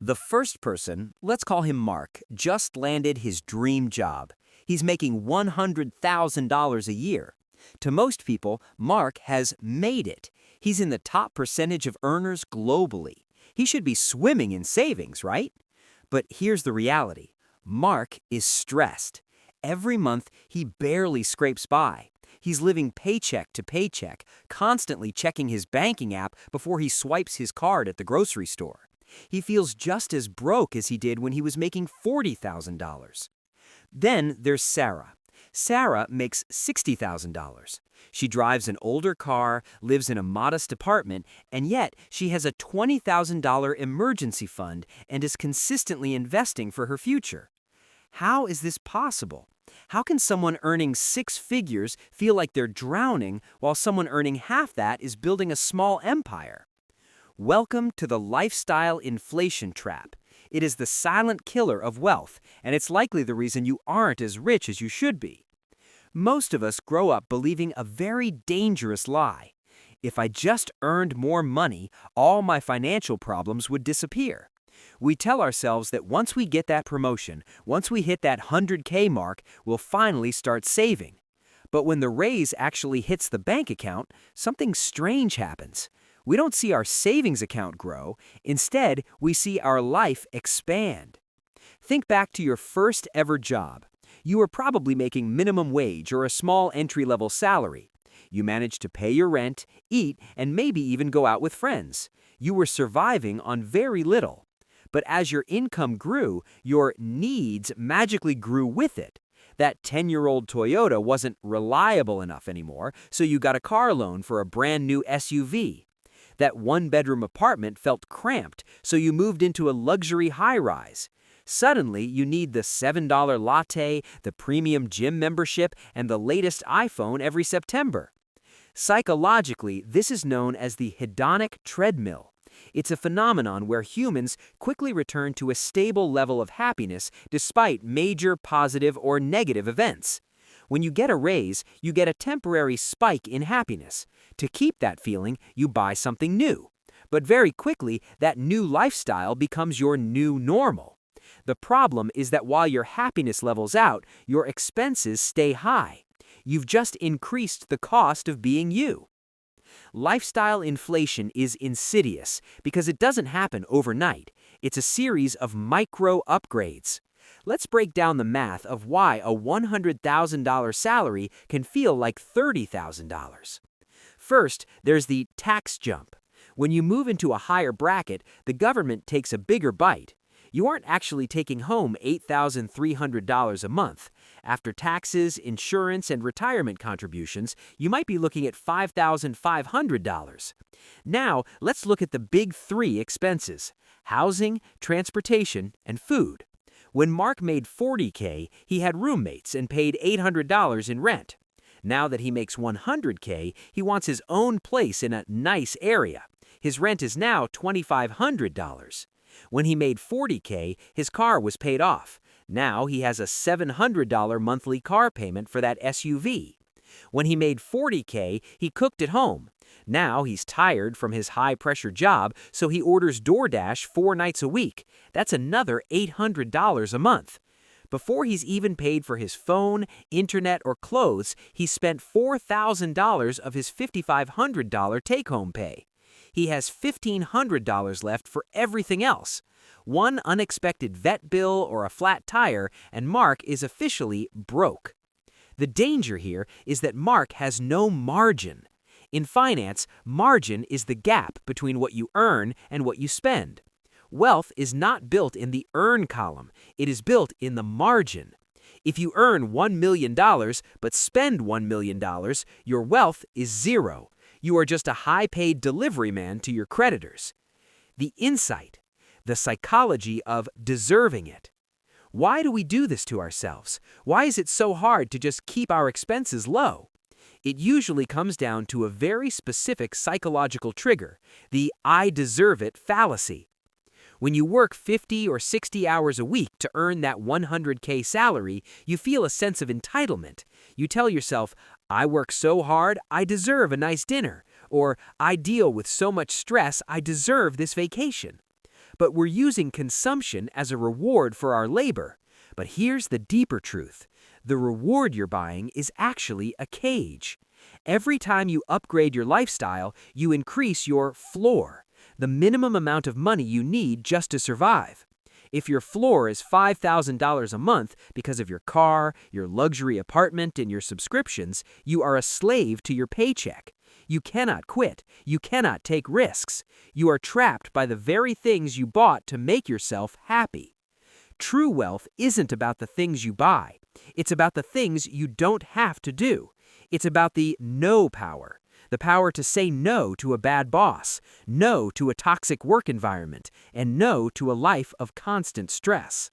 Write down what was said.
The first person, let's call him Mark, just landed his dream job. He's making $100,000 a year. To most people, Mark has made it. He's in the top percentage of earners globally. He should be swimming in savings, right? But here's the reality. Mark is stressed. Every month, he barely scrapes by. He's living paycheck to paycheck, constantly checking his banking app before he swipes his card at the grocery store. He feels just as broke as he did when he was making $40,000. Then there's Sarah. Sarah makes $60,000. She drives an older car, lives in a modest apartment, and yet she has a $20,000 emergency fund and is consistently investing for her future. How is this possible? How can someone earning six figures feel like they're drowning while someone earning half that is building a small empire? Welcome to the lifestyle inflation trap. It is the silent killer of wealth, and it's likely the reason you aren't as rich as you should be. Most of us grow up believing a very dangerous lie. If I just earned more money, all my financial problems would disappear. We tell ourselves that once we get that promotion, once we hit that 100K mark, we'll finally start saving. But when the raise actually hits the bank account, something strange happens. We don't see our savings account grow. Instead, we see our life expand. Think back to your first ever job. You were probably making minimum wage or a small entry-level salary. You managed to pay your rent, eat, and maybe even go out with friends. You were surviving on very little. But as your income grew, your needs magically grew with it. That 10-year-old Toyota wasn't reliable enough anymore, so you got a car loan for a brand new SUV. That one-bedroom apartment felt cramped, so you moved into a luxury high-rise. Suddenly, you need the $7 latte, the premium gym membership, and the latest iPhone every September. Psychologically, this is known as the hedonic treadmill. It's a phenomenon where humans quickly return to a stable level of happiness despite major positive or negative events. When you get a raise, you get a temporary spike in happiness. To keep that feeling, you buy something new. But very quickly, that new lifestyle becomes your new normal. The problem is that while your happiness levels out, your expenses stay high. You've just increased the cost of being you. Lifestyle inflation is insidious because it doesn't happen overnight. It's a series of micro upgrades. Let's break down the math of why a $100,000 salary can feel like $30,000. First, there's the tax jump. When you move into a higher bracket, the government takes a bigger bite. You aren't actually taking home $8,300 a month. After taxes, insurance, and retirement contributions, you might be looking at $5,500. Now, let's look at the big three expenses: housing, transportation, and food. When Mark made $40K, he had roommates and paid $800 in rent. Now that he makes $100K, he wants his own place in a nice area. His rent is now $2,500. When he made $40K, his car was paid off. Now he has a $700 monthly car payment for that SUV. When he made $40K, he cooked at home. Now he's tired from his high-pressure job, so he orders DoorDash 4 nights a week. That's another $800 a month. Before he's even paid for his phone, internet, or clothes, he spent $4,000 of his $5,500 take-home pay. He has $1,500 left for everything else. One unexpected vet bill or a flat tire, and Mark is officially broke. The danger here is that Mark has no margin. In finance, margin is the gap between what you earn and what you spend. Wealth is not built in the earn column, it is built in the margin. If you earn $1 million but spend $1 million, your wealth is zero. You are just a high-paid delivery man to your creditors. The insight, the psychology of deserving it. Why do we do this to ourselves? Why is it so hard to just keep our expenses low? It usually comes down to a very specific psychological trigger, the "I deserve it" fallacy. When you work 50 or 60 hours a week to earn that 100K salary, you feel a sense of entitlement. You tell yourself, I work so hard, I deserve a nice dinner, or I deal with so much stress, I deserve this vacation. but we're using consumption as a reward for our labor. But here's the deeper truth. The reward you're buying is actually a cage. Every time you upgrade your lifestyle, you increase your floor, the minimum amount of money you need just to survive. If your floor is $5,000 a month because of your car, your luxury apartment, and your subscriptions, you are a slave to your paycheck. You cannot quit. You cannot take risks. You are trapped by the very things you bought to make yourself happy. True wealth isn't about the things you buy. It's about the things you don't have to do. It's about the no power. The power to say no to a bad boss, no to a toxic work environment, and no to a life of constant stress.